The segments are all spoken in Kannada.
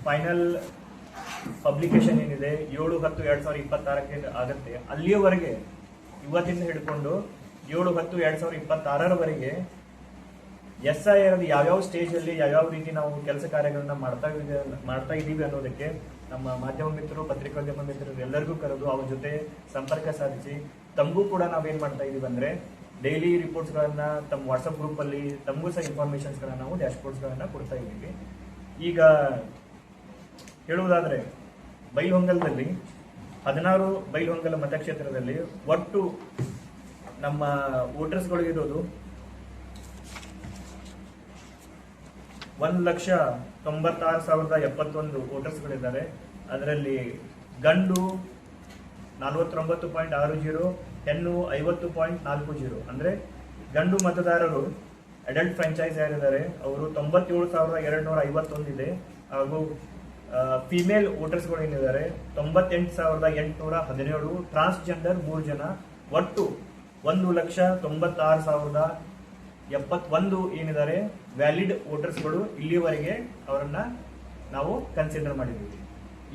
ಫೈನಲ್ ಪಬ್ಲಿಕೇಶನ್ ಏನಿದೆ 7/10/2026 ಆಗುತ್ತೆ, ಅಲ್ಲಿಯವರೆಗೆ ಇವತ್ತಿಂದ ಹಿಡ್ಕೊಂಡು 7/10/2026 SIR ಯಾವ್ಯಾವ ಸ್ಟೇಜ್ ಅಲ್ಲಿ ಯಾವ್ಯಾವ ರೀತಿ ನಾವು ಕೆಲಸ ಕಾರ್ಯಗಳನ್ನ ಮಾಡ್ತಾ ಇದೀವಿ ಅನ್ನೋದಕ್ಕೆ ನಮ್ಮ ಮಾಧ್ಯಮ ಮಿತ್ರರು, ಪತ್ರಿಕೋದ್ಯಮ ಮಿತ್ರರು ಎಲ್ಲರಿಗೂ ಕರೆದು ಅವ್ರ ಜೊತೆ ಸಂಪರ್ಕ ಸಾಧಿಸಿ ತಮಗೂ ಕೂಡ ನಾವೇನ್ ಮಾಡ್ತಾ ಇದೀವಿ ಅಂದ್ರೆ ಡೈಲಿ ರಿಪೋರ್ಟ್ಸ್ ಗಳನ್ನ ತಮ್ಮ ವಾಟ್ಸ್ಆಪ್ ಗ್ರೂಪ್ ಅಲ್ಲಿ ತಮಗೂ ಸಹ ಇನ್ಫಾರ್ಮೇಶನ್ಸ್ ಗಳನ್ನ ನಾವು ಡ್ಯಾಶ್ಬೋರ್ಡ್ಸ್ ಗಳನ್ನ ಕೊಡ್ತಾ ಇದ್ದೀವಿ. ಈಗ ಹೇಳುವುದಾದ್ರೆ ಬೈಲಹೊಂಗಲದಲ್ಲಿ 16 ಬೈಲಹೊಂಗಲ ಮತಕ್ಷೇತ್ರದಲ್ಲಿ ಒಟ್ಟು ನಮ್ಮ ವೋಟರ್ಸ್ಗಳು ಇರೋದು 1,96,071 ವೋಟರ್ಸ್ಗಳಿದ್ದಾರೆ. ಅದರಲ್ಲಿ ಗಂಡು 49.60, ಹೆಣ್ಣು 50.40. ಅಂದ್ರೆ ಗಂಡು ಮತದಾರರು ಅಡಲ್ಟ್ ಫ್ರಾಂಚೈಸ್ ಯಾರಿದ್ದಾರೆ ಅವರು 97,251 ಇದೆ. ಹಾಗೂ ಫಿಮೇಲ್ ವೋಟರ್ಸ್ಗಳು ಏನಿದ್ದಾರೆ 98,817. ಟ್ರಾನ್ಸ್ಜೆಂಡರ್ 3 ಜನ. ಒಟ್ಟು 1,96,071 ಏನಿದ್ದಾರೆ ವ್ಯಾಲಿಡ್ ವೋಟರ್ಸ್ಗಳು ಇಲ್ಲಿವರೆಗೆ ಅವರನ್ನ ನಾವು ಕನ್ಸಿಡರ್ ಮಾಡಿದ್ದೀವಿ.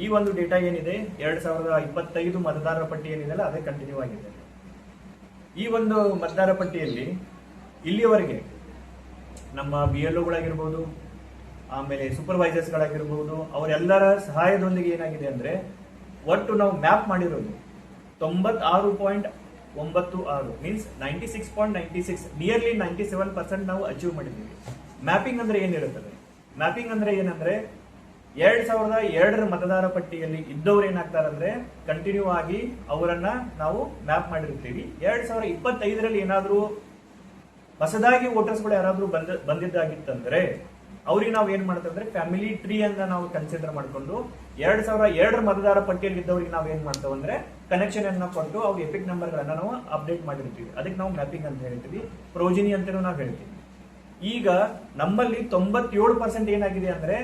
ಈ ಒಂದು ಡೇಟಾ ಏನಿದೆ 2025 ಮತದಾರರ ಪಟ್ಟಿ ಏನಿದೆ ಅದೇ ಕಂಟಿನ್ಯೂ ಆಗಿದೆ. ಈ ಒಂದು ಮತದಾರರ ಪಟ್ಟಿಯಲ್ಲಿ ಇಲ್ಲಿಯವರೆಗೆ ನಮ್ಮ BLOಗಳಾಗಿರ್ಬೋದು, ಆಮೇಲೆ ಸೂಪರ್ವೈಸರ್ಸ್ ಗಳಾಗಿರ್ಬೋದು, ಅವರೆಲ್ಲರ ಸಹಾಯದೊಂದಿಗೆ ಏನಾಗಿದೆ ಅಂದ್ರೆ ಒಟ್ಟು ನಾವು ಮ್ಯಾಪ್ ಮಾಡಿರೋದು 96.96 ಮೀನ್ಸ್ 96.96, ನಿಯರ್ಲಿ 97% ನಾವು ಅಚೀವ್ ಮಾಡಿದ್ದೀವಿ. ಮ್ಯಾಪಿಂಗ್ ಅಂದ್ರೆ ಏನಿರುತ್ತದೆ? ಮ್ಯಾಪಿಂಗ್ ಅಂದ್ರೆ ಏನಂದ್ರೆ 2002 ಮತದಾರ ಪಟ್ಟಿಯಲ್ಲಿ ಇದ್ದವ್ರು ಏನಾಗ್ತಾರೆ ಅಂದ್ರೆ ಕಂಟಿನ್ಯೂ ಆಗಿ ಅವರನ್ನ ನಾವು ಮ್ಯಾಪ್ ಮಾಡಿರ್ತೀವಿ. 2025 ಏನಾದ್ರೂ ಹೊಸದಾಗಿ ವೋಟರ್ಸ್ಗಳು ಯಾರಾದ್ರೂ ಬಂದಿದ್ದಾಗಿತ್ತಂದ್ರೆ ಅವ್ರಿಗೆ ನಾವು ಏನ್ ಮಾಡ್ತೇವೆ ಅಂದ್ರೆ ಫ್ಯಾಮಿಲಿ ಟ್ರೀ ಅಂತ ನಾವು ಕನ್ಸಿಡರ್ ಮಾಡ್ಕೊಂಡು 2002 ಮತದಾರ ಪಟ್ಟಿಯಲ್ಲಿ ಇದ್ದವ್ರಿಗೆ ನಾವು ಏನ್ ಮಾಡ್ತೇವೆ ಅಂದ್ರೆ ಕನೆಕ್ಷನ್ ಅನ್ನ ಕೊಟ್ಟು ಅವ್ರ ಎಪಿಕ್ ನಂಬರ್ ಗಳನ್ನ ನಾವು ಅಪ್ಡೇಟ್ ಮಾಡಿರ್ತೀವಿ. ಅದಕ್ಕೆ ನಾವು ಮ್ಯಾಪಿಂಗ್ ಅಂತ ಹೇಳ್ತೀವಿ, ಪ್ರೋಜಿನಿ ಅಂತಾನೂ ನಾವು ಹೇಳ್ತೀವಿ. ಈಗ ನಮ್ಮಲ್ಲಿ 97% ಏನಾಗಿದೆ ಅಂದ್ರೆ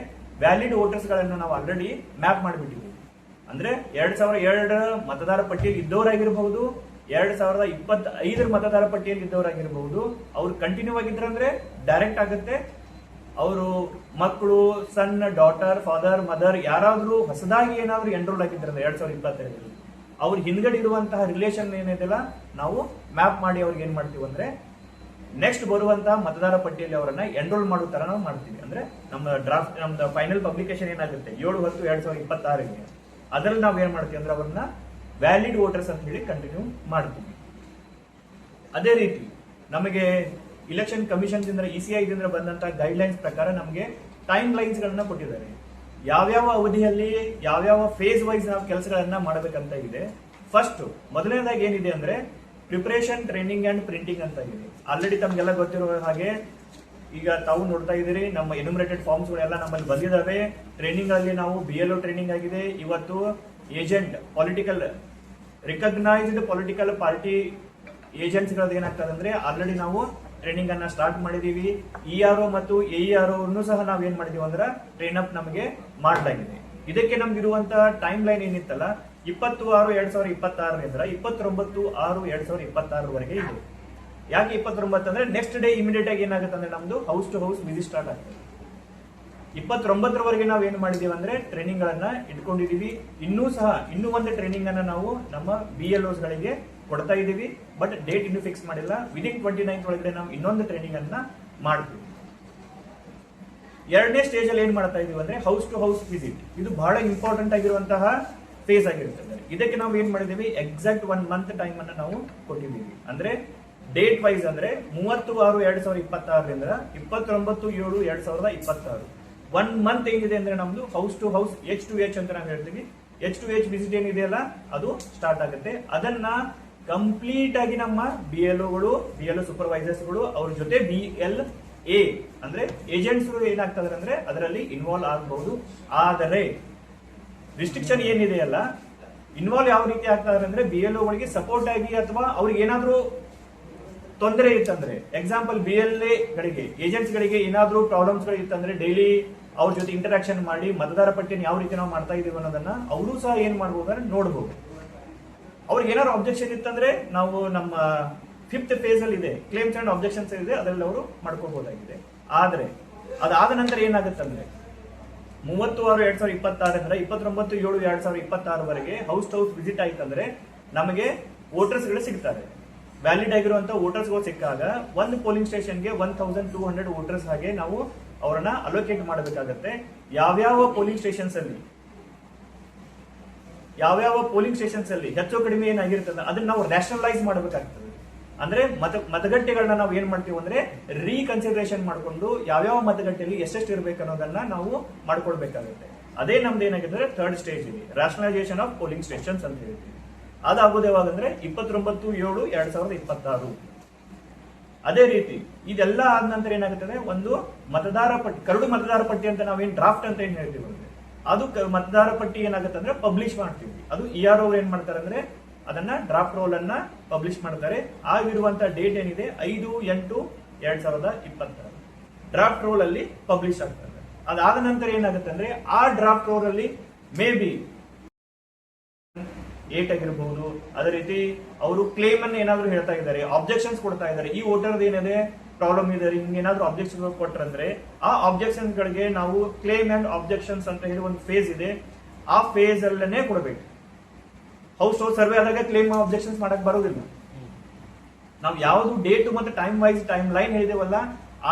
ವ್ಯಾಲಿಡ್ ವೋಟರ್ಸ್ ಗಳನ್ನ ನಾವು ಆಲ್ರೆಡಿ ಮ್ಯಾಪ್ ಮಾಡಿಬಿಟ್ಟಿದ್ದೀವಿ. ಅಂದ್ರೆ 2002 ಮತದಾರ ಪಟ್ಟಿಯಲ್ಲಿ ಇದ್ದವರಾಗಿರ್ಬಹುದು, 2025 ಮತದಾರ ಪಟ್ಟಿಯಲ್ಲಿ ಇದ್ದವರಾಗಿರ್ಬಹುದು, ಅವ್ರು ಕಂಟಿನ್ಯೂ ಆಗಿದ್ರಂದ್ರೆ ಡೈರೆಕ್ಟ್ ಆಗುತ್ತೆ. ಅವರು ಮಕ್ಕಳು, ಸನ್, ಡಾಟರ್, ಫಾದರ್, ಮದರ್ ಯಾರಾದ್ರೂ ಹೊಸದಾಗಿ ಏನಾದ್ರು ಎನ್ರೋಲ್ ಆಗಿದ್ರೆ 2025 ಅವ್ರ ಹಿಂದ್ಗಡೆ ಇರುವಂತಹ ರಿಲೇಷನ್ ಏನಿದೆಲ್ಲ ನಾವು ಮ್ಯಾಪ್ ಮಾಡಿ ಅವ್ರಿಗೆ ಏನ್ ಮಾಡ್ತೀವಿ ಅಂದ್ರೆ ನೆಕ್ಸ್ಟ್ ಬರುವಂತಹ ಮತದಾರ ಪಟ್ಟಿಯಲ್ಲಿ ಅವರನ್ನ ಎನ್ರೋಲ್ ಮಾಡೋ ತರ ನಾವು ಮಾಡ್ತೀವಿ. ಅಂದ್ರೆ ನಮ್ಮ ಡ್ರಾಫ್ಟ್, ನಮ್ದು ಫೈನಲ್ ಪಬ್ಲಿಕೇಶನ್ ಏನಾಗುತ್ತೆ 7/10/2026 ಅದ್ರಲ್ಲಿ ನಾವು ಏನ್ ಮಾಡ್ತೀವಿ ಅಂದ್ರೆ ಅವ್ರನ್ನ ವ್ಯಾಲಿಡ್ ವೋಟರ್ಸ್ ಅಂತ ಹೇಳಿ ಕಂಟಿನ್ಯೂ ಮಾಡ್ತೀವಿ. ಅದೇ ರೀತಿ ನಮಗೆ ಇಲೆಕ್ಷನ್ ಕಮಿಷನ್ ದಿಂದ ECI ದಿಂದ ಬಂದಂತಹ ಗೈಡ್ ಲೈನ್ಸ್ ಪ್ರಕಾರ ನಮಗೆ ಟೈಮ್ ಲೈನ್ಸ್ ಗಳನ್ನ ಕೊಟ್ಟಿದ್ದಾರೆ. ಯಾವ್ಯಾವ ಅವಧಿಯಲ್ಲಿ ಯಾವ್ಯಾವ ಫೇಸ್ ವೈಸ್ ನಾವು ಕೆಲಸಗಳನ್ನ ಮಾಡಬೇಕಂತ ಇದೆ. ಫಸ್ಟ್ ಮೊದಲನೇದಾಗಿ ಏನಿದೆ ಅಂದ್ರೆ ಪ್ರಿಪರೇಷನ್, ಟ್ರೈನಿಂಗ್ ಅಂಡ್ ಪ್ರಿಂಟಿಂಗ್ ಅಂತ ಇದೆ. ಆಲ್ರೆಡಿ ತಮ್ಗೆಲ್ಲ ಗೊತ್ತಿರುವ ಹಾಗೆ ಈಗ ತಾವು ನೋಡ್ತಾ ಇದ್ದೀರಿ, ನಮ್ಮ ಎನ್ಯುಮರೇಟೆಡ್ ಫಾರ್ಮ್ಸ್ ಗಳೆಲ್ಲ ನಮ್ಮಲ್ಲಿ ಬಂದಿದ್ದಾವೆ. ಟ್ರೈನಿಂಗ್ ಅಲ್ಲಿ ನಾವು BLO ಟ್ರೈನಿಂಗ್ ಆಗಿದೆ. ಇವತ್ತು agent, recognised political party agents ಗಳದ್ದು ಏನಾಗ್ತದೆ ಅಂದ್ರೆ ಆಲ್ರೆಡಿ ನಾವು ಟ್ರೈನಿಂಗ್ ಅನ್ನ ಸ್ಟಾರ್ಟ್ ಮಾಡಿದೀವಿ. ERO ಮತ್ತು AERO ಸಹ ನಾವ್ ಏನ್ ಮಾಡಿದೀವಿ ಅಂದ್ರೆ ಟ್ರೈನ್ ಅಪ್ ನಮಗೆ ಮಾಡಲಾಗಿದೆ. ಇದಕ್ಕೆ ನಮ್ಗಿರುವಂತಹ ಟೈಮ್ ಲೈನ್ ಏನಿತ್ತಲ್ಲ 20/6/2026 29/6/2026 ಇದೆ. ಯಾಕೆ 29 ಅಂದ್ರೆ ನೆಕ್ಸ್ಟ್ ಡೇ ಇಮಿಡಿಯೇಟ್ ಆಗಿ ಏನಾಗುತ್ತೆ ಅಂದ್ರೆ ನಮ್ದು house to house visit start ಆಗ್ತದೆ. 29 ನಾವ್ ಏನ್ ಮಾಡಿದೀವಿ ಅಂದ್ರೆ ಟ್ರೈನಿಂಗ್ ಗಳನ್ನ ಇಟ್ಕೊಂಡಿದೀವಿ. ಇನ್ನೂ ಒಂದು ಟ್ರೈನಿಂಗ್ ಅನ್ನ ನಾವು ನಮ್ಮ BLOs ಗಳಿಗೆ ಕೊಡ್ತಾ ಇದೀವಿ. ಬಟ್ ಡೇಟ್ ಇನ್ನೂ ಫಿಕ್ಸ್ ಮಾಡಿಲ್ಲ. ವಿದಿನ್ 29 ಒಳಗಡೆ ನಾವು ಇನ್ನೊಂದು ಟ್ರೈನಿಂಗ್ ಅನ್ನ ಮಾಡ್ತೀವಿ. ಎರಡನೇ ಸ್ಟೇಜ್ ಅಲ್ಲಿ ಏನ್ ಮಾಡ್ತಾ ಇದೀವಿ ಅಂದ್ರೆ ಹೌಸ್ ಟು ಹೌಸ್ ವಿಸಿಟ್. ಇದು ಬಹಳ ಇಂಪಾರ್ಟೆಂಟ್ ಆಗಿರುವಂತಹ ಫೇಸ್ ಆಗಿರುತ್ತದೆ. ಇದಕ್ಕೆ ನಾವು ಏನ್ ಮಾಡಿದೀವಿ ಎಕ್ಸಾಕ್ಟ್ 1 ಮಂತ್ ಟೈಮ್ ಅನ್ನ ನಾವು ಕೊಟ್ಟಿದ್ದೀವಿ. ಅಂದ್ರೆ ಡೇಟ್ ವೈಸ್ ಅಂದ್ರೆ 30/6/2026 29/7/2026 1 ಮಂತ್ ಏನಿದೆ ಅಂದ್ರೆ ನಮ್ದು ಹೌಸ್ ಟು ಹೌಸ್ H2H ಅಂತ ನಾವು ಹೇಳ್ತೀವಿ. H2H ವಿಸಿಟ್ ಏನಿದೆಯಲ್ಲ ಅದು ಸ್ಟಾರ್ಟ್ ಆಗುತ್ತೆ. ಅದನ್ನ ಕಂಪ್ಲೀಟ್ ಆಗಿ ನಮ್ಮ BLO ಸೂಪರ್ವೈಸರ್ಸ್ಗಳು ಅವ್ರ ಜೊತೆ BLA ಅಂದ್ರೆ ಏಜೆಂಟ್ಸ್ ಏನಾಗ್ತದೆ ಅಂದ್ರೆ ಅದರಲ್ಲಿ ಇನ್ವಾಲ್ವ್ ಆಗಬಹುದು. ಆದರೆ ರಿಸ್ಟ್ರಿಕ್ಷನ್ ಏನಿದೆಯಲ್ಲ, ಇನ್ವಾಲ್ವ್ ಯಾವ ರೀತಿ ಆಗ್ತಾರೆ ಅಂದ್ರೆ BLOಗಳಿಗೆ ಸಪೋರ್ಟ್ ಆಗಿ ಅಥವಾ ಅವ್ರಿಗೆ ಏನಾದ್ರೂ ತೊಂದರೆ ಇತ್ತಂದ್ರೆ, ಎಕ್ಸಾಂಪಲ್ BLA ಗಳಿಗೆ ಏಜೆಂಟ್ಸ್ ಗಳಿಗೆ ಏನಾದ್ರೂ ಪ್ರಾಬ್ಲಮ್ಸ್ ಗಳು ಇತ್ತಂದ್ರೆ ಡೈಲಿ ಅವ್ರ ಜೊತೆ ಇಂಟರಾಕ್ಷನ್ ಮಾಡಿ ಮತದಾರ ಪಟ್ಟಿಯನ್ನು ಯಾವ ರೀತಿ ನಾವು ಮಾಡ್ತಾ ಇದೀವಿ ಅನ್ನೋದನ್ನ ಅವರು ಸಹ ಏನ್ ಮಾಡಬಹುದು ಅಂದ್ರೆ ನೋಡಬಹುದು. ಅವ್ರಿಗೆ ಏನಾದ್ರು ಅಬ್ಜೆಕ್ಷನ್ ಇತ್ತಂದ್ರೆ ನಾವು ನಮ್ಮ 5th ಫೇಸ್ ಅಲ್ಲಿ ಇದೆ ಕ್ಲೇಮ್ಸ್ ಅಂಡ್ ಅಬ್ಜೆಕ್ಷನ್ಸ್ ಇದೆ, ಅದರಲ್ಲಿ ಅವರು ಮಾಡ್ಕೋಬಹುದಾಗಿದೆ. ಆದ್ರೆ ಅದಾದ ನಂತರ ಏನಾಗುತ್ತಂದ್ರೆ 30/6/2026 29/7/2026 ಹೌಸ್ ಟು ಹೌಸ್ ವಿಸಿಟ್ ಆಯ್ತಂದ್ರೆ ನಮಗೆ ವೋಟರ್ಸ್ ಗಳು ಸಿಗ್ತಾರೆ. ವ್ಯಾಲಿಡ್ ಆಗಿರುವಂತಹ ವೋಟರ್ಸ್ ಗಳು ಸಿಕ್ಕಾಗ ಒಂದು ಪೋಲಿಂಗ್ ಸ್ಟೇಷನ್ಗೆ 1200 ವೋಟರ್ಸ್ ಹಾಗೆ ನಾವು ಅವರನ್ನ ಅಲೋಕೇಟ್ ಮಾಡಬೇಕಾಗತ್ತೆ. ಯಾವ್ಯಾವ ಪೋಲಿಂಗ್ ಸ್ಟೇಷನ್ಸ್ ಅಲ್ಲಿ ಹೆಚ್ಚು ಕಡಿಮೆ ಏನಾಗಿರ್ತದೆ ಅದನ್ನ ನಾವು ನ್ಯಾಷನಲೈಸ್ ಮಾಡಬೇಕಾಗ್ತದೆ. ಅಂದ್ರೆ ಮತಗಟ್ಟೆಗಳನ್ನ ನಾವು ಏನ್ ಮಾಡ್ತೀವಿ ಅಂದ್ರೆ ರೀಕನ್ಸಿಡರೇಷನ್ ಮಾಡ್ಕೊಂಡು ಯಾವ್ಯಾವ ಮತಗಟ್ಟೆಯಲ್ಲಿ ಎಷ್ಟೆಷ್ಟು ಇರ್ಬೇಕು ಅನ್ನೋದನ್ನ ನಾವು ಮಾಡ್ಕೊಳ್ಬೇಕಾಗುತ್ತೆ. ಅದೇ ನಮ್ದು ಏನಾಗಿದ್ರೆ ಥರ್ಡ್ ಸ್ಟೇಜ್ ಇದೆ, ರಾಷನಲೈಸೇಷನ್ ಆಫ್ ಪೋಲಿಂಗ್ ಸ್ಟೇಷನ್ಸ್ ಅಂತ ಹೇಳ್ತೀವಿ. ಅದಾಗೋದು ಯಾವಾಗಂದ್ರೆ 29/7/2026. ಅದೇ ರೀತಿ ಇದೆಲ್ಲ ಆದ ನಂತರ ಏನಾಗುತ್ತದೆ, ಒಂದು ಮತದಾರ ಪಟ್ಟಿ, ಕರಡು ಮತದಾರ ಪಟ್ಟಿ ಅಂತ ನಾವೇನ್ ಡ್ರಾಫ್ಟ್ ಅಂತ ಏನ್ ಹೇಳ್ತೀವಿ ಅದು ಮತದಾರ ಪಟ್ಟಿ ಏನಾಗುತ್ತೆ ಅಂದ್ರೆ ಪಬ್ಲಿಷ್ ಮಾಡ್ತೀವಿ. ಅದು ERO ಏನ್ ಮಾಡ್ತಾರೆ ಅಂದ್ರೆ ಅದನ್ನ ಡ್ರಾಫ್ಟ್ ರೋಲ್ ಅನ್ನ ಪಬ್ಲಿಷ್ ಮಾಡ್ತಾರೆ. ಆಗಿರುವಂತಹ ಡೇಟ್ ಏನಿದೆ 5/8/2026 ಡ್ರಾಫ್ಟ್ ರೋಲ್ ಅಲ್ಲಿ ಪಬ್ಲಿಷ್ ಆಗ್ತದೆ. ಅದಾದ ನಂತರ ಏನಾಗುತ್ತೆ ಅಂದ್ರೆ ಆ ಡ್ರಾಫ್ಟ್ ರೋಲ್ ಅಲ್ಲಿ ಮೇ ಬಿ 8 ಆಗಿರಬಹುದು. ಅದೇ ರೀತಿ ಅವರು ಕ್ಲೇಮ್ ಅನ್ನು ಏನಾದ್ರು ಹೇಳ್ತಾ ಇದ್ದಾರೆ, ಆಬ್ಜೆಕ್ಷನ್ಸ್ ಕೊಡ್ತಾ ಇದ್ದಾರೆ, ಈ ವೋಟರ್ ಏನಿದೆ ಪ್ರಾಬ್ಲಮ್ ಇದೆ ಹಿಂಗೇನಾದ್ರು ಆಬ್ಜೆಕ್ಷನ್ ಕೊಟ್ರಂದ್ರೆ ಆ ಆಬ್ಜೆಕ್ಷನ್ಸ್ ಗಳಿಗೆ ನಾವು ಕ್ಲೇಮ್ ಅಂಡ್ ಆಬ್ಜೆಕ್ಷನ್ಸ್ ಅಂತ ಹೇಳಿ ಒಂದು ಫೇಸ್ ಇದೆ, ಆ ಫೇಸ್ ಅಲ್ಲೇ ಕೊಡಬೇಕು. ಹೌಸ್ ಟು ಸರ್ವೆ ಆದಾಗ ಕ್ಲೇಮ್ ಆಬ್ಜೆಕ್ಷನ್ಸ್ ಮಾಡಕ್ ಬರೋದಿಲ್ಲ. ನಾವು ಯಾವ್ದು ಡೇಟ್ ಮತ್ತೆ ಟೈಮ್ ಲೈನ್ ಹೇಳಿದೇವಲ್ಲ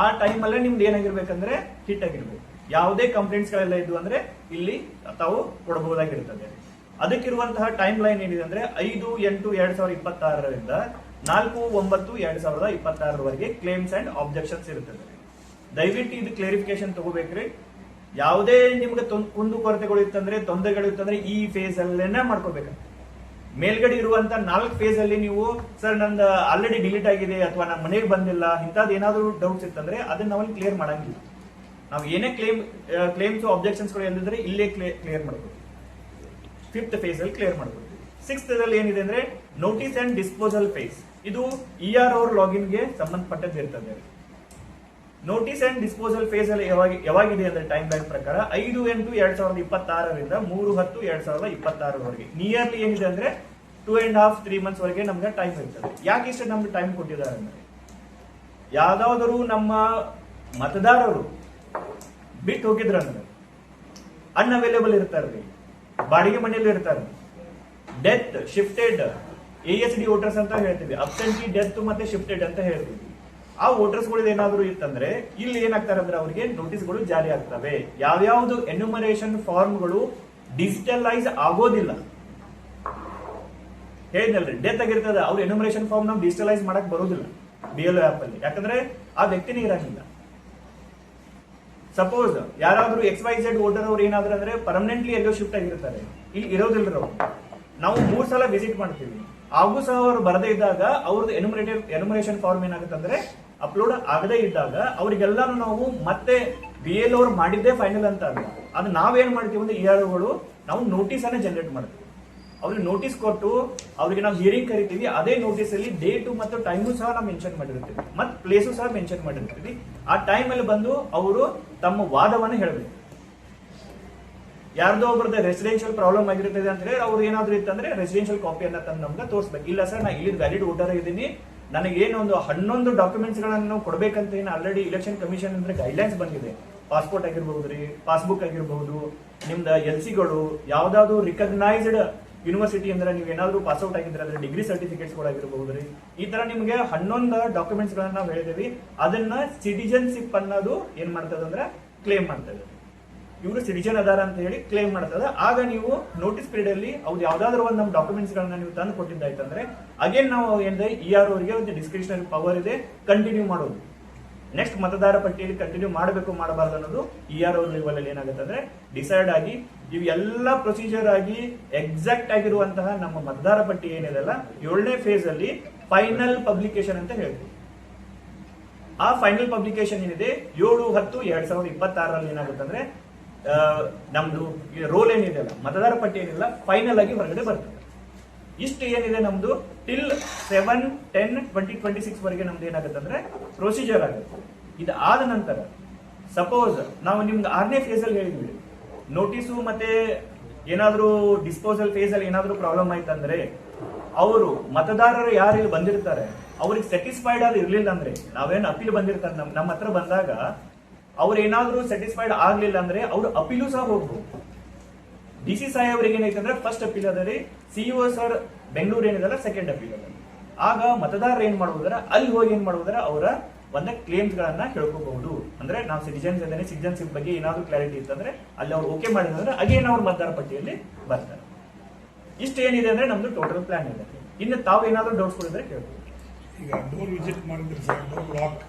ಆ ಟೈಮ್ ಅಲ್ಲೇ ನಿಮ್ದು ಏನಾಗಿರ್ಬೇಕಂದ್ರೆ ಹಿಟ್ ಆಗಿರ್ಬೇಕು. ಯಾವುದೇ ಕಂಪ್ಲೇಂಟ್ಸ್ ಗಳೆಲ್ಲ ಇದ್ವು ಅಂದ್ರೆ ಇಲ್ಲಿ ತಾವು ಕೊಡಬಹುದಾಗಿರ್ತದೆ. ಅದಕ್ಕಿರುವಂತಹ ಟೈಮ್ ಲೈನ್ ಏನಿದೆ ಅಂದ್ರೆ 5/8/2026 4/9/2026 ಕ್ಲೇಮ್ಸ್ ಅಂಡ್ ಆಬ್ಜೆಕ್ಷನ್ಸ್ ಇರುತ್ತದೆ. ದಯವಿಟ್ಟು ಇದು ಕ್ಲಾರಿಫಿಕೇಶನ್ ತಗೋಬೇಕ್ರಿ. ಯಾವುದೇ ನಿಮ್ಗೆ ಕುಂದು ಕೊರತೆಗಳು ಇತ್ತಂದ್ರೆ ತೊಂದರೆಗಳು ಇತ್ತಂದ್ರೆ ಈ ಫೇಸ್ ಅಲ್ಲೇನೆ ಮಾಡ್ಕೋಬೇಕು. ಮೇಲ್ಗಡೆ ಇರುವಂತ 4 ಫೇಸ್ ಅಲ್ಲಿ ನೀವು ಸರ್ ನಂದು ಆಲ್ರೆಡಿ ಡಿಲೀಟ್ ಆಗಿದೆ ಅಥವಾ ನಮ್ಮ ಮನೆಗೆ ಬಂದಿಲ್ಲ ಇಂಥದ್ದು ಏನಾದ್ರು ಡೌಟ್ಸ್ ಇತ್ತಂದ್ರೆ ಅದನ್ನ ನಾವಲ್ಲಿ ಕ್ಲಿಯರ್ ಮಾಡಂಗಿಲ್ಲ. ನಾವು ಏನೇ ಕ್ಲೇಮ್ಸ್ ಆಬ್ಜೆಕ್ಷನ್ಸ್ ಗಳು ಎಂದಿದ್ರೆ ಇಲ್ಲೇ ಕ್ಲಿಯರ್ ಮಾಡ್ಬೋದು. 5th ಫೇಸ್ ಅಲ್ಲಿ ಕ್ಲಿಯರ್ ಮಾಡ್ಬೋದು. 6th ಅಲ್ಲಿ ಏನಿದೆ ಅಂದ್ರೆ ನೋಟಿಸ್ ಅಂಡ್ ಡಿಸ್ಪೋಸಲ್ ಫೇಸ್. ಇದು ERO ಲಾಗಿನ್ ಗೆ ಸಂಬಂಧಪಟ್ಟದ್ದು ಇರ್ತದೆ. ನೋಟಿಸ್ ಅಂಡ್ ಡಿಸ್ಪೋಸಲ್ ಫೇಸ್ ಅಲ್ಲಿ ಯಾವಾಗಿದೆ ಅಂದ್ರೆ ಟೈಮ್ ಲೈನ್ ಪ್ರಕಾರ 5/8/2026 3/10/2026 ನಿಯರ್ಲಿ ಏನಿದೆ ಅಂದ್ರೆ 2.5-3 ಮಂತ್ಸ್ ವರೆಗೆ ನಮ್ಗೆ ಟೈಮ್ ಇರ್ತದೆ. ಯಾಕೆ ಇಷ್ಟು ನಮ್ಗೆ ಟೈಮ್ ಕೊಟ್ಟಿದ್ದಾರೆ ಅಂದ್ರೆ ಯಾವ್ದಾದ್ರು ನಮ್ಮ ಮತದಾರರು ಬಿಟ್ಟು ಹೋಗಿದ್ರಂದ್ರೆ ಅನ್ಅವೈಲೇಬಲ್ ಇರ್ತಾರ್ರಿ, ಬಾಡಿಗೆ ಮನೆಯಲ್ಲಿ ಇರ್ತಾರೆ, ಡೆತ್, ಶಿಫ್ಟೆಡ್, ASD ವೋಟರ್ಸ್ ಅಂತ ಹೇಳ್ತೀವಿ, ಅಬ್ಸೆಂಟಿ, ಡೆತ್ ಮತ್ತೆ ಶಿಫ್ಟೆಡ್ ಅಂತ ಹೇಳ್ತೀವಿ. ಆ ವೋಟರ್ಸ್ ಗಳು ಏನಾದ್ರು ಇತ್ತಂದ್ರೆ ಇಲ್ಲಿ ಏನಾಗ್ತಾರೆ ಅಂದ್ರೆ ಅವರಿಗೆ ನೋಟಿಸ್ಗಳು ಜಾರಿ ಆಗ್ತವೆ. ಯಾವ್ಯಾವ್ದು ಎನ್ಯುಮರೇಷನ್ ಫಾರ್ಮ್ಗಳು ಡಿಜಿಟಲೈಸ್ ಆಗೋದಿಲ್ಲ ಹೇಳಿದ್ನಲ್ರಿ, ಡೆತ್ ಆಗಿರ್ತದೆ, ಅವ್ರು ಎನ್ಯುಮರೇಷನ್ ಫಾರ್ಮ್ ನಾವು ಡಿಜಿಟಲೈಸ್ ಮಾಡಕ್ ಬರೋದಿಲ್ಲ BLO ಆಪ್ ಅಲ್ಲಿ, ಯಾಕಂದ್ರೆ ಆ ವ್ಯಕ್ತಿನೇ ಇರಂಗಿಲ್ಲ. ಸಪೋಸ್ ಯಾರಾದ್ರೂ XYZ ವೋಟರ್ ಅವ್ರು ಏನಾದ್ರು ಅಂದ್ರೆ ಪರ್ಮನೆಂಟ್ಲಿ ಎಲ್ಲೋ ಶಿಫ್ಟ್ ಆಗಿರ್ತಾರೆ, ಇಲ್ಲಿ ಇರೋದಿಲ್ಲ. ನಾವು 3 ಸಲ ವಿಸಿಟ್ ಮಾಡ್ತೀವಿ, ಆಗೂ ಸಹ ಅವರು ಬರದೇ ಇದ್ದಾಗ ಅವ್ರದ್ದು ಎನ್ಯುಮರೇಷನ್ ಫಾರ್ಮ್ ಏನಾಗುತ್ತೆ ಅಂದ್ರೆ ಅಪ್ಲೋಡ್ ಆಗದೇ ಇದ್ದಾಗ ಅವ್ರಿಗೆಲ್ಲಾನು ನಾವು ಮತ್ತೆ BLO ಅವ್ರು ಮಾಡಿದ್ದೇ ಫೈನಲ್ ಅಂತ ಅಲ್ಲ, ಅದು ನಾವೇನ್ ಮಾಡ್ತೀವಿ ಅಂದ್ರೆ EROಗಳು ನಾವು ನೋಟಿಸ್ ಅನ್ನ ಜನರೇಟ್ ಮಾಡ್ತೀವಿ. ಅವ್ರಿಗೆ ನೋಟಿಸ್ ಕೊಟ್ಟು ಅವ್ರಿಗೆ ನಾವು ಹಿಯರಿಂಗ್ ಕರಿತೀವಿ. ಅದೇ ನೋಟಿಸ್ ಅಲ್ಲಿ ಡೇಟು ಮತ್ತು ಟೈಮು ಸಹ ನಾವು ಮೆನ್ಷನ್ ಮಾಡಿರ್ತೀವಿ, ಮತ್ತೆ ಪ್ಲೇಸು ಸಹ ಮೆನ್ಷನ್ ಮಾಡಿರ್ತೀವಿ. ಆ ಟೈಮ್ ಅಲ್ಲಿ ಬಂದು ಅವರು ತಮ್ಮ ವಾದವನ್ನು ಹೇಳಬೇಕು. ಯಾರ್ದೋ ಒಬ್ಬರದ ರೆಸಿಡೆನ್ಷಿಯಲ್ ಪ್ರಾಬ್ಲಮ್ ಆಗಿರ್ತದೆ ಅಂತ ಹೇಳಿ ಅವ್ರು ಏನಾದ್ರು ಇತ್ತಂದ್ರೆ ರೆಸಿಡೆನ್ಷಿಯಲ್ ಕಾಪಿಯನ್ನ ತಂದು ನಮ್ಗೆ ತೋರಿಸ್ಬೇಕು. ಇಲ್ಲ ಸರ್ ನಾ ಇಲ್ಲಿ ವ್ಯಾಲಿಡ್ ವೋಟರ್ ಇದ್ದೀನಿ, ನನಗೇನು ಒಂದು 11 ಡಾಕ್ಯುಮೆಂಟ್ಸ್ ಗಳನ್ನು ಕೊಡಬೇಕಂತ ಏನು ಆಲ್ರೆಡಿ ಇಲೆಕ್ಷನ್ ಕಮಿಷನ್ ಅಂದ್ರೆ ಗೈಡ್ಲೈನ್ಸ್ ಬಂದಿದೆ. ಪಾಸ್ಪೋರ್ಟ್ ಆಗಿರಬಹುದ್ರಿ, ಪಾಸ್ಬುಕ್ ಆಗಿರಬಹುದು, ನಿಮ್ದ LCಗಳು, ಯಾವ್ದಾದ್ರು ರಿಕಗ್ನೈಸ್ಡ್ ಯೂನಿವರ್ಸಿಟಿ ಅಂದ್ರೆ ನೀವು ಏನಾದ್ರು ಪಾಸ್ಔಟ್ ಆಗಿದ್ರೆ ಅಂದ್ರೆ ಡಿಗ್ರಿ ಸರ್ಟಿಫಿಕೇಟ್ಸ್ ಕೂಡ ಆಗಿರಬಹುದ್ರಿ. ಈ ತರ ನಿಮ್ಗೆ 11 ಡಾಕ್ಯುಮೆಂಟ್ಸ್ ಗಳನ್ನ ನಾವು ಹೇಳಿದೀವಿ. ಅದನ್ನ ಸಿಟಿಜನ್ಶಿಪ್ ಅನ್ನೋದು ಏನ್ ಮಾಡ್ತದೆ ಅಂದ್ರೆ ಕ್ಲೇಮ್ ಮಾಡ್ತದೆ. ಇವರು ಸಿಟಿಜನ್ ಅದಾರ ಅಂತ ಹೇಳಿ ಕ್ಲೇಮ್ ಮಾಡ್ತದೆ. ಆಗ ನೀವು ನೋಟಿಸ್ ಪೀರಿಯಡ್ ಅಲ್ಲಿ ಅವ್ರು ಯಾವ್ದಾದ್ರು ಒಂದು ನಮ್ಮ ಡಾಕ್ಯುಮೆಂಟ್ಸ್ ಗಳನ್ನ ನೀವು ತಂದು ಕೊಟ್ಟಿದ್ದಾಯ್ತಂದ್ರೆ ಅಗೇನ್ ನಾವು ಏನಿದೆ ERO ಅವರಿಗೆ ಒಂದು ಡಿಸ್ಕ್ರಿಷನರಿ ಪವರ್ ಇದೆ ಕಂಟಿನ್ಯೂ ಮಾಡೋದು. ನೆಕ್ಸ್ಟ್ ಮತದಾರ ಪಟ್ಟಿಯಲ್ಲಿ ಕಂಟಿನ್ಯೂ ಮಾಡಬೇಕು ಮಾಡಬಾರ್ದು ಅನ್ನೋದು ERO ಲೆವೆಲ್ ಅಲ್ಲಿ ಏನಾಗುತ್ತೆ ಅಂದ್ರೆ ಡಿಸೈಡ್ ಆಗಿ ಇವೆಲ್ಲ ಪ್ರೊಸೀಜರ್ ಆಗಿ ಎಕ್ಸಾಕ್ಟ್ ಆಗಿರುವಂತಹ ನಮ್ಮ ಮತದಾರ ಪಟ್ಟಿ ಏನಿದೆಲ್ಲ 7ನೇ ಫೇಸ್ ಅಲ್ಲಿ ಫೈನಲ್ ಪಬ್ಲಿಕೇಶನ್ ಅಂತ ಹೇಳ್ತೀವಿ. ಆ ಫೈನಲ್ ಪಬ್ಲಿಕೇಶನ್ ಏನಿದೆ 7/10/2026 ಏನಾಗುತ್ತೆ ಅಂದ್ರೆ ನಮ್ದು ರೋಲ್ ಏನಿದೆ ಅಲ್ಲ ಮತದಾರ ಪಟ್ಟಿ ಏನಿಲ್ಲ ಫೈನಲ್ ಆಗಿ ಹೊರಗಡೆ ಬರ್ತದೆ. ಇಷ್ಟು ಏನಿದೆ ನಮ್ದು ಟಿಲ್ 7/10/2026 ವರೆಗೆ ನಮ್ದು ಏನಾಗುತ್ತೆ ಅಂದ್ರೆ ಪ್ರೊಸೀಜರ್ ಆಗುತ್ತೆ. ಇದು ಆದ ನಂತರ ಸಪೋಸ್ ನಾವು ನಿಮ್ಗೆ 6ನೇ ಫೇಸ್ ಅಲ್ಲಿ ಹೇಳಿದ್ವಿ ನೋಟಿಸು ಮತ್ತೆ ಏನಾದ್ರೂ ಡಿಸ್ಪೋಸಲ್ ಫೇಸ್ ಅಲ್ಲಿ ಏನಾದ್ರೂ ಪ್ರಾಬ್ಲಮ್ ಆಯ್ತಂದ್ರೆ ಅವರು ಮತದಾರರು ಯಾರು ಇಲ್ಲಿ ಬಂದಿರ್ತಾರೆ ಅವ್ರಿಗೆ ಸ್ಯಾಟಿಸ್ಫೈಡ್ ಆದ ಇರ್ಲಿಲ್ಲ ಅಂದ್ರೆ ನಾವೇನು ಅಪೀಲ್ ಬಂದಿರ್ತಾರೆ ನಮ್ಮ ಹತ್ರ ಬಂದಾಗ ಅವ್ರು ಏನಾದ್ರೂ ಸ್ಯಾಟಿಸ್ಫೈಡ್ ಆಗ್ಲಿಲ್ಲ ಅಂದ್ರೆ ಅವ್ರು ಅಪೀಲು ಸಹ ಹೋಗ್ಬೋದು. ಡಿ ಸಿ ಸಾಹೇಬ್ರಿಗೆ ಏನೈತೆ ಅಂದ್ರೆ ಫಸ್ಟ್ ಅಪೀಲ್ ಅದ ರೀ, ಸಿಇಒ ಸರ್ ಬೆಂಗಳೂರು ಏನಿದಲ್ಲ ಸೆಕೆಂಡ್ ಅಪೀಲ್ ಅದ. ಆಗ ಮತದಾರರು ಏನ್ ಮಾಡುವುದರ ಅಲ್ಲಿ ಹೋಗಿ ಏನ್ ಮಾಡುವುದರ ಅವರ ಒಂದ ಕ್ಲೇಮ್ಸ್ ಗಳನ್ನ ಹೇಳ್ಕೋಬಹುದು. ಅಂದ್ರೆ ನಾವು ಸಿಟಿಜನ್ಸ್ ಇದ್ದೇನೆ, ಸಿಟಿಜನ್ಶಿಪ್ ಬಗ್ಗೆ ಏನಾದ್ರು ಕ್ಲಾರಿಟಿ ಇತ್ತಂದ್ರೆ ಅಲ್ಲಿ ಅವ್ರು ಓಕೆ ಮಾಡಿದ್ರೆ ಅಗೇನ್ ಅವ್ರ ಮತದಾರ ಪಟ್ಟಿಯಲ್ಲಿ ಬರ್ತಾರೆ. ಇಷ್ಟ ಏನಿದೆ ಅಂದ್ರೆ ನಮ್ದು ಟೋಟಲ್ ಪ್ಲಾನ್ ಇದೆ. ಇನ್ನು ತಾವು ಏನಾದ್ರು ಡೌಟ್ಸ್ ಕೊಡಿದ್ರೆ ಕೇಳ್ಬೋದು. ಈಗ ಡೋರ್ ವಿಸಿಟ್ ಮಾಡಿದ್ರೆ ಸರ್ ಡೋರ್ ಲಾಕ್